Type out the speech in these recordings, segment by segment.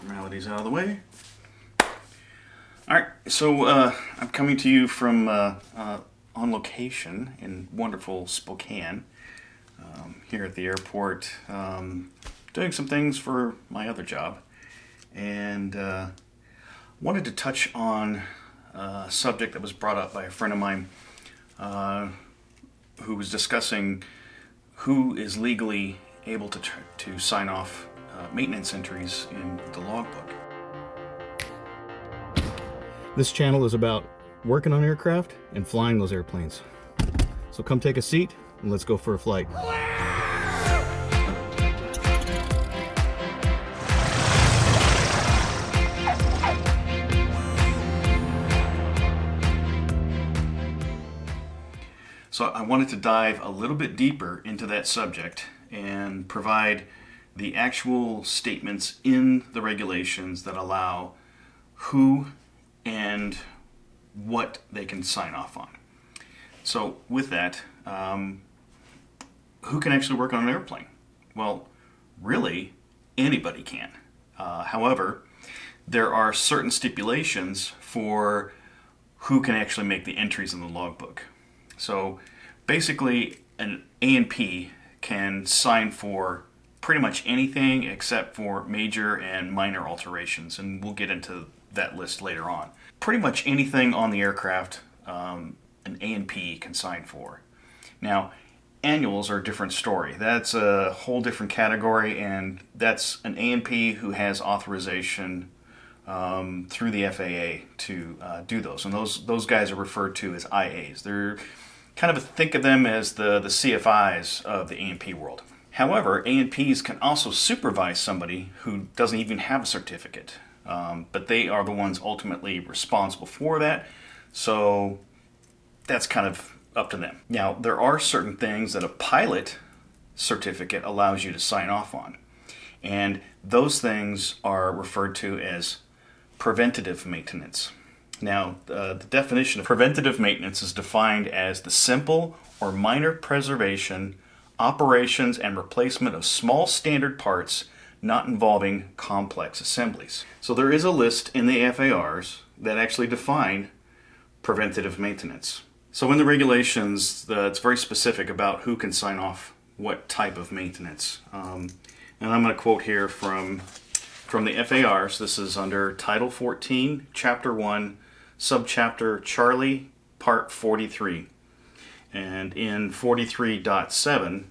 Formalities out of the way. Alright, so I'm coming to you from on location in wonderful Spokane, here at the airport, doing some things for my other job, and wanted to touch on a subject that was brought up by a friend of mine who was discussing who is legally able to sign off maintenance entries in the logbook. This channel is about working on aircraft and flying those airplanes. So come take a seat and let's go for a flight. So I wanted to dive a little bit deeper into that subject and provide the actual statements in the regulations that allow who and what they can sign off on. So with that, who can actually work on an airplane? Well, really, anybody can. However, there are certain stipulations for who can actually make the entries in the logbook. So basically, an A&P can sign for pretty much anything except for major and minor alterations, and we'll get into that list later on. Pretty much anything on the aircraft, an A&P can sign for. Now, annuals are a different story. That's a whole different category, and that's an A&P who has authorization through the FAA to do those. And those guys are referred to as IAs. They're kind of think of them as the CFIs of the A&P world. However, A&Ps can also supervise somebody who doesn't even have a certificate. But they are the ones ultimately responsible for that, so that's kind of up to them. Now, there are certain things that a pilot certificate allows you to sign off on, and those things are referred to as preventative maintenance. Now, the definition of preventative maintenance is defined as the simple or minor preservation, operations, and replacement of small standard parts not involving complex assemblies. So there is a list in the FARs that actually define preventative maintenance. So in the regulations, it's very specific about who can sign off what type of maintenance. And I'm going to quote here from the FARs. This is under Title 14, Chapter 1, Subchapter Charlie, Part 43. And in 43.7,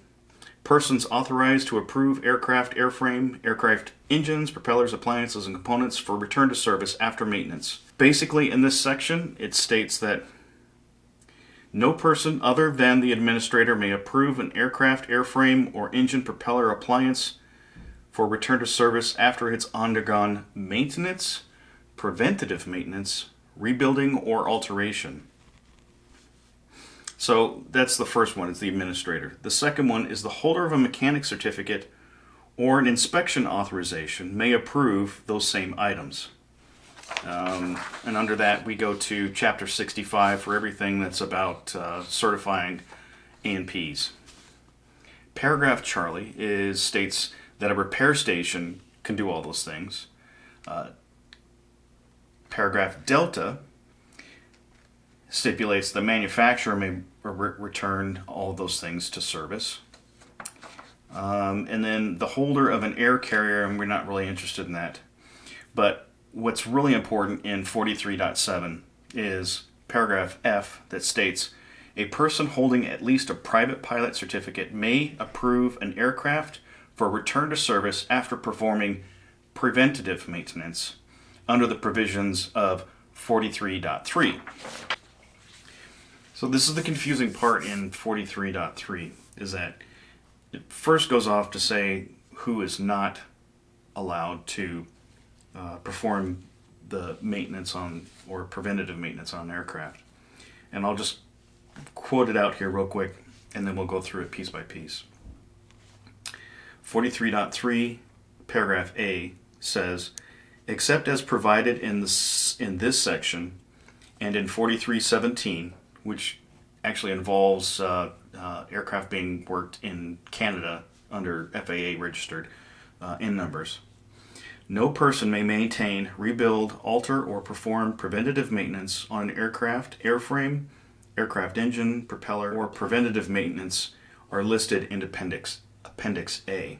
persons authorized to approve aircraft airframe, aircraft engines, propellers, appliances, and components for return to service after maintenance. Basically, in this section, it states that no person other than the administrator may approve an aircraft airframe or engine propeller appliance for return to service after it's undergone maintenance, preventative maintenance, rebuilding, or alteration. So that's the first one, it's the administrator. The second one is the holder of a mechanic certificate or an inspection authorization may approve those same items. And under that we go to Chapter 65 for everything that's about certifying A&Ps. Paragraph Charlie states that a repair station can do all those things. Paragraph Delta stipulates the manufacturer may return all of those things to service. And then the holder of an air carrier, and we're not really interested in that. But what's really important in 43.7 is paragraph F that states, a person holding at least a private pilot certificate may approve an aircraft for return to service after performing preventative maintenance under the provisions of 43.3. So this is the confusing part in 43.3, is that it first goes off to say who is not allowed to perform the maintenance on, or preventative maintenance on an aircraft. And I'll just quote it out here real quick, and then we'll go through it piece by piece. 43.3, paragraph A says, except as provided in this section and in 43.17, which actually involves aircraft being worked in Canada under FAA registered in numbers. No person may maintain, rebuild, alter, or perform preventative maintenance on an aircraft, airframe, aircraft engine, propeller, or preventative maintenance are listed in Appendix A.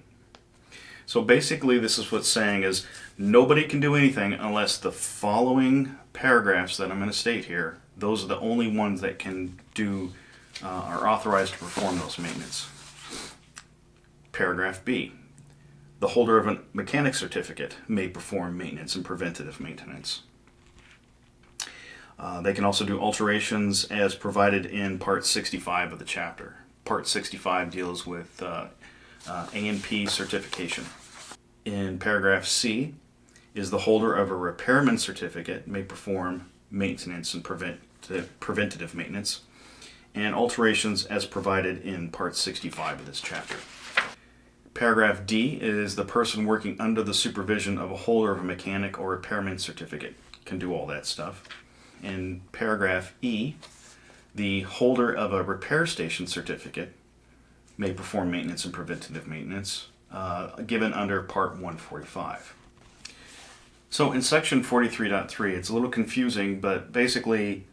So basically this is what's saying is nobody can do anything unless the following paragraphs that I'm going to state here, those are the only ones that can do, are authorized to perform those maintenance. Paragraph B. The holder of a mechanic certificate may perform maintenance and preventative maintenance. They can also do alterations as provided in Part 65 of the chapter. Part 65 deals with A&P certification. In paragraph C, is the holder of a repairman certificate may perform maintenance and preventative maintenance, and alterations as provided in Part 65 of this chapter. Paragraph D is the person working under the supervision of a holder of a mechanic or repairman certificate can do all that stuff. In paragraph E, the holder of a repair station certificate may perform maintenance and preventative maintenance given under Part 145. So in Section 43.3, it's a little confusing, but basically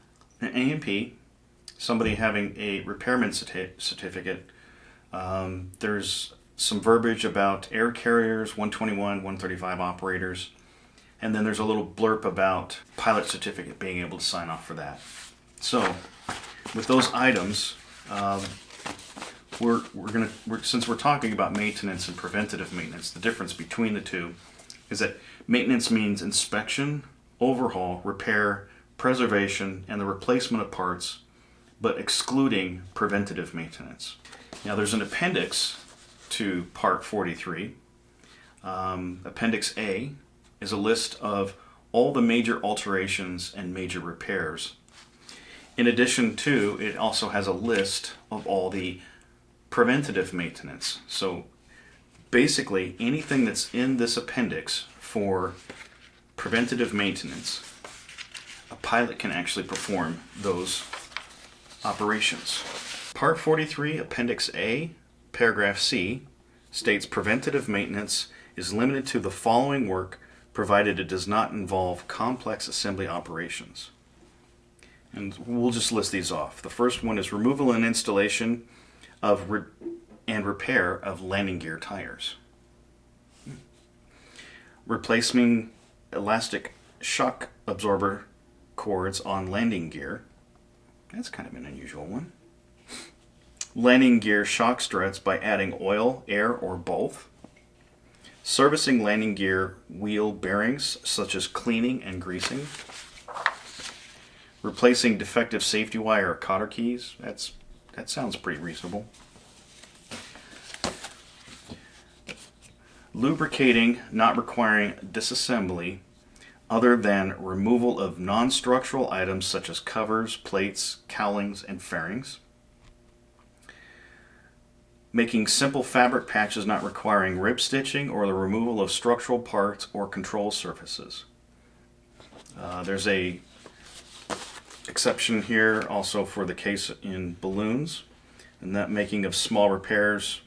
an A&P, somebody having a repairman certificate, there's some verbiage about air carriers, 121, 135 operators, and then there's a little blurb about pilot certificate being able to sign off for that. So with those items, since we're talking about maintenance and preventative maintenance, the difference between the two is that maintenance means inspection, overhaul, repair, preservation, and the replacement of parts, but excluding preventative maintenance. Now there's an appendix to Part 43. Appendix A is a list of all the major alterations and major repairs. In addition to, it also has a list of all the preventative maintenance. So basically anything that's in this appendix for preventative maintenance, a pilot can actually perform those operations. Part 43, Appendix A, Paragraph C, states preventative maintenance is limited to the following work provided it does not involve complex assembly operations. And we'll just list these off. The first one is removal and installation of and repair of landing gear tires. Replacing elastic shock absorber cords on landing gear. That's kind of an unusual one. Landing gear shock struts by adding oil, air, or both. Servicing landing gear wheel bearings, such as cleaning and greasing. Replacing defective safety wire or cotter keys. That sounds pretty reasonable. Lubricating, not requiring disassembly other than removal of non-structural items such as covers, plates, cowlings, and fairings. Making simple fabric patches not requiring rib stitching or the removal of structural parts or control surfaces. There's a exception here also for the case in balloons, and that making of small repairs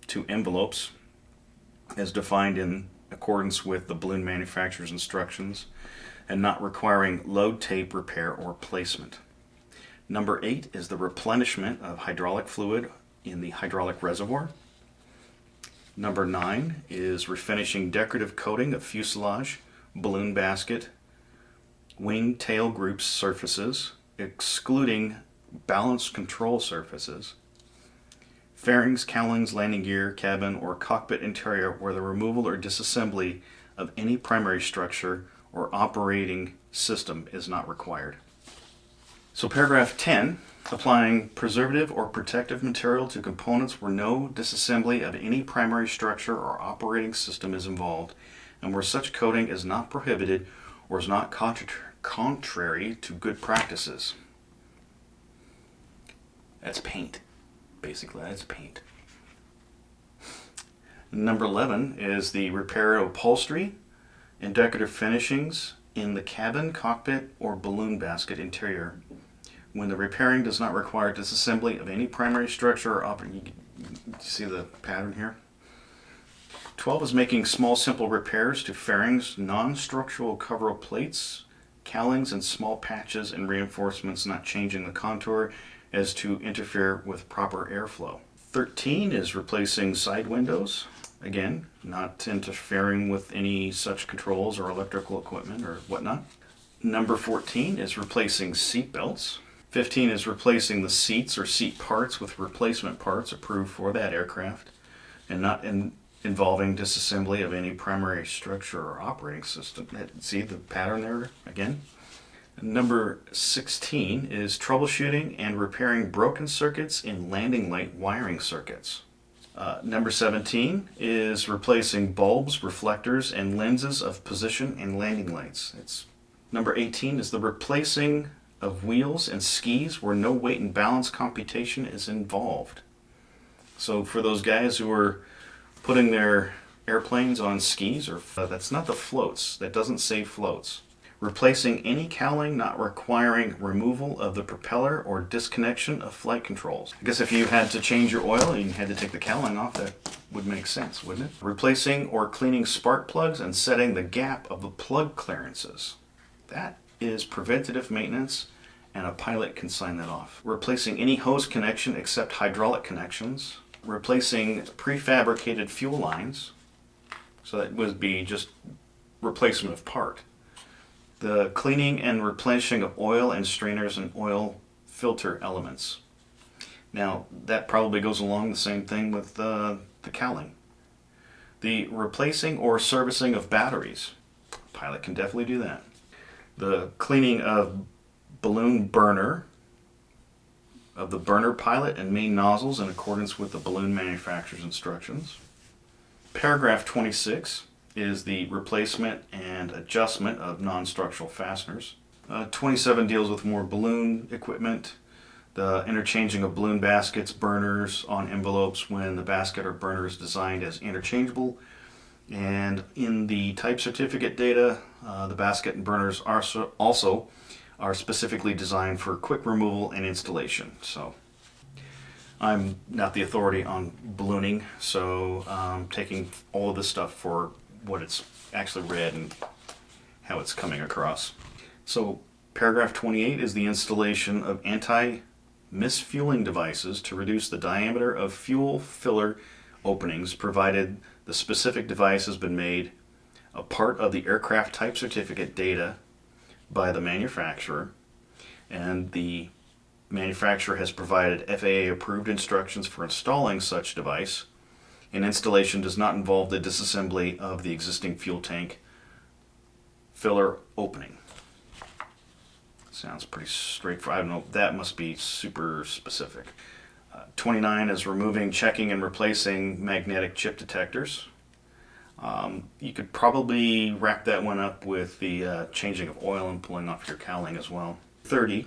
to envelopes as defined in accordance with the balloon manufacturer's instructions, and not requiring load tape repair or placement. Number 8 is the replenishment of hydraulic fluid in the hydraulic reservoir. Number 9 is refinishing decorative coating of fuselage, balloon basket, wing tail group surfaces, excluding balance control surfaces, fairings, cowlings, landing gear, cabin, or cockpit interior where the removal or disassembly of any primary structure or operating system is not required. So paragraph 10, applying preservative or protective material to components where no disassembly of any primary structure or operating system is involved, and where such coating is not prohibited or is not contrary to good practices. That's paint. Basically, that's paint. Number 11 is the repair of upholstery and decorative finishings in the cabin, cockpit, or balloon basket interior when the repairing does not require disassembly of any primary structure or operating. You see the pattern here? 12 is making small simple repairs to fairings, non-structural cover plates, cowlings, and small patches and reinforcements, not changing the contour as to interfere with proper airflow. 13 is replacing side windows. Again, not interfering with any such controls or electrical equipment or whatnot. Number 14 is replacing seat belts. 15 is replacing the seats or seat parts with replacement parts approved for that aircraft and not involving disassembly of any primary structure or operating system. See the pattern there again? Number 16 is troubleshooting and repairing broken circuits in landing light wiring circuits. Number 17 is replacing bulbs, reflectors, and lenses of position and landing lights. Number 18 is the replacing of wheels and skis where no weight and balance computation is involved. So for those guys who are putting their airplanes on skis, or that's not the floats, that doesn't say floats. Replacing any cowling not requiring removal of the propeller or disconnection of flight controls. I guess if you had to change your oil and you had to take the cowling off, that would make sense, wouldn't it? Replacing or cleaning spark plugs and setting the gap of the plug clearances. That is preventative maintenance, and a pilot can sign that off. Replacing any hose connection except hydraulic connections. Replacing prefabricated fuel lines. So that would be just replacement of part. The cleaning and replenishing of oil and strainers and oil filter elements. Now, that probably goes along the same thing with the cowling. The replacing or servicing of batteries. Pilot can definitely do that. The cleaning of balloon burner, of the burner pilot and main nozzles in accordance with the balloon manufacturer's instructions. Paragraph 26 is the replacement and adjustment of non-structural fasteners. 27 deals with more balloon equipment, the interchanging of balloon baskets, burners on envelopes when the basket or burner is designed as interchangeable. And in the type certificate data, the basket and burners are also specifically designed for quick removal and installation. So I'm not the authority on ballooning, so I'm taking all of this stuff for what it's actually read and how it's coming across. So paragraph 28 is the installation of anti-misfueling devices to reduce the diameter of fuel filler openings, provided the specific device has been made a part of the aircraft type certificate data by the manufacturer, and the manufacturer has provided FAA approved instructions for installing such device, and installation does not involve the disassembly of the existing fuel tank filler opening. Sounds pretty straightforward. I don't know, that must be super specific. 29 is removing, checking, and replacing magnetic chip detectors. You could probably wrap that one up with the changing of oil and pulling off your cowling as well. 30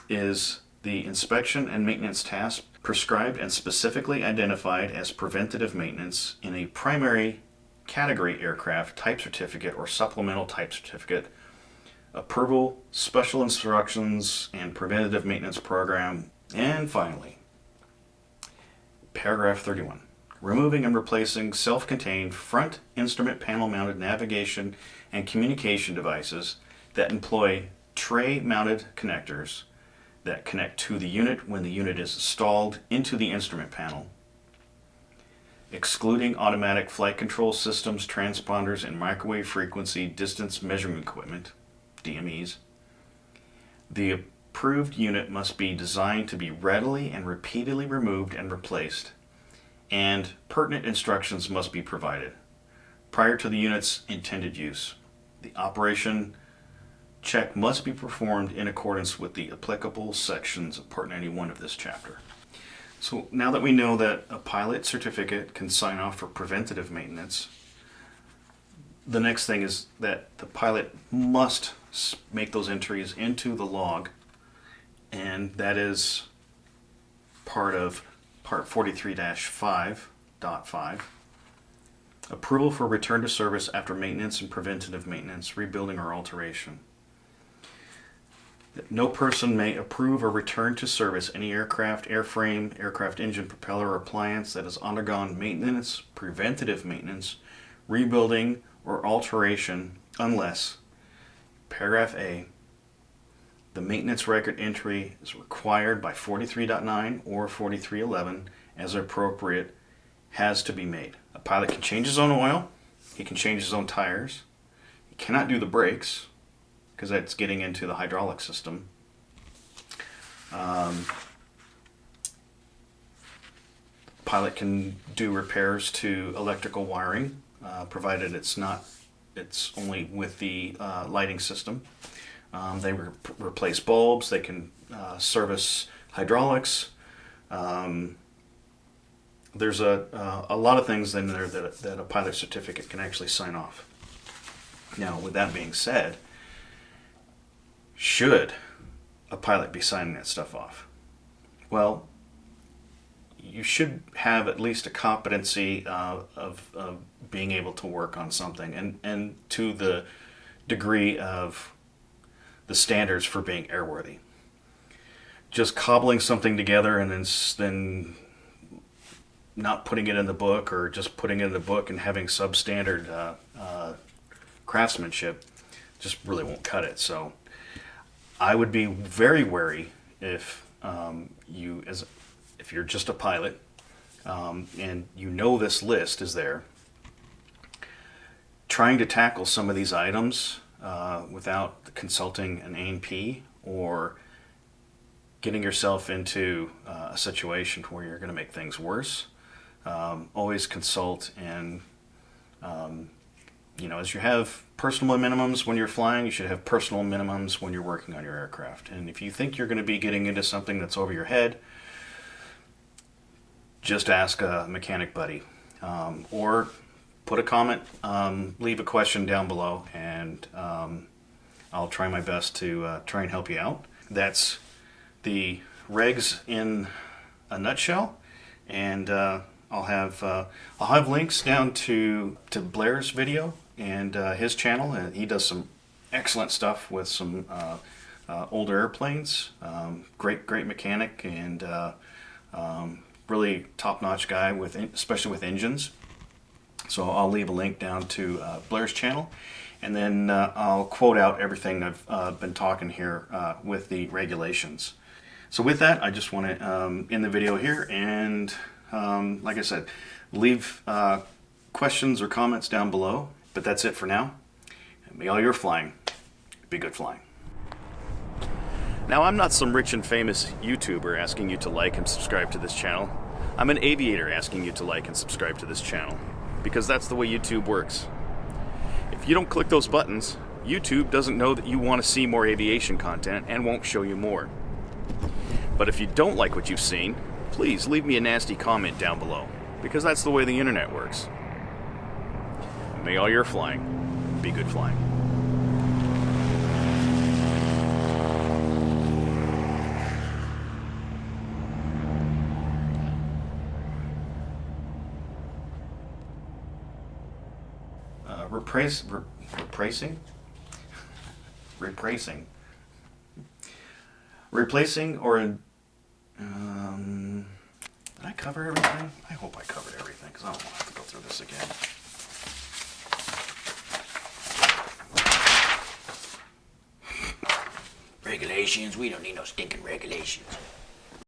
is the inspection and maintenance task prescribed and specifically identified as preventative maintenance in a primary category aircraft type certificate or supplemental type certificate, approval, special instructions, and preventative maintenance program. And finally, paragraph 31. Removing and replacing self-contained front instrument panel mounted navigation and communication devices that employ tray mounted connectors that connect to the unit when the unit is installed into the instrument panel, excluding automatic flight control systems, transponders, and microwave frequency distance measuring equipment, DMEs. The approved unit must be designed to be readily and repeatedly removed and replaced, and pertinent instructions must be provided prior to the unit's intended use. The operation check must be performed in accordance with the applicable sections of Part 91 of this chapter. So now that we know that a pilot certificate can sign off for preventative maintenance, the next thing is that the pilot must make those entries into the log, and that is part of Part 43-5.5. Approval for return to service after maintenance and preventative maintenance, rebuilding or alteration. No person may approve or return to service any aircraft, airframe, aircraft engine, propeller, or appliance that has undergone maintenance, preventative maintenance, rebuilding, or alteration unless, paragraph A, the maintenance record entry is required by 43.9 or 43.11 as appropriate has to be made. A pilot can change his own oil, he can change his own tires, he cannot do the brakes because that's getting into the hydraulic system. Pilot can do repairs to electrical wiring, provided it's only with the lighting system. They replace bulbs. They can service hydraulics. There's a lot of things in there that a pilot certificate can actually sign off. Now, with that being said, should a pilot be signing that stuff off? Well, you should have at least a competency of being able to work on something, and to the degree of the standards for being airworthy. Just cobbling something together and then not putting it in the book, or just putting it in the book and having substandard craftsmanship just really won't cut it. So I would be very wary if you're just a pilot and you know this list is there, trying to tackle some of these items without consulting an A&P or getting yourself into a situation where you're going to make things worse. Always consult, and as you have personal minimums when you're flying, you should have personal minimums when you're working on your aircraft. And if you think you're going to be getting into something that's over your head, just ask a mechanic buddy, or put a comment, leave a question down below, and I'll try my best to try and help you out. That's the regs in a nutshell, and I'll have links down to Blair's video and his channel, and he does some excellent stuff with some older airplanes. Great mechanic, and really top-notch guy especially with engines. So I'll leave a link down to Blair's channel, and then I'll quote out everything I've been talking here with the regulations. So with that, I just want to end the video here, and like I said, leave questions or comments down below. But that's it for now. May all your flying be good flying. Now, I'm not some rich and famous YouTuber asking you to like and subscribe to this channel. I'm an aviator asking you to like and subscribe to this channel, because that's the way YouTube works. If you don't click those buttons, YouTube doesn't know that you want to see more aviation content and won't show you more. But if you don't like what you've seen, please leave me a nasty comment down below, because that's the way the internet works. May all your flying be good flying. Replacing or did I cover everything? I hope I covered everything, because I don't want to have to go through this again. Regulations? We don't need no stinking regulations.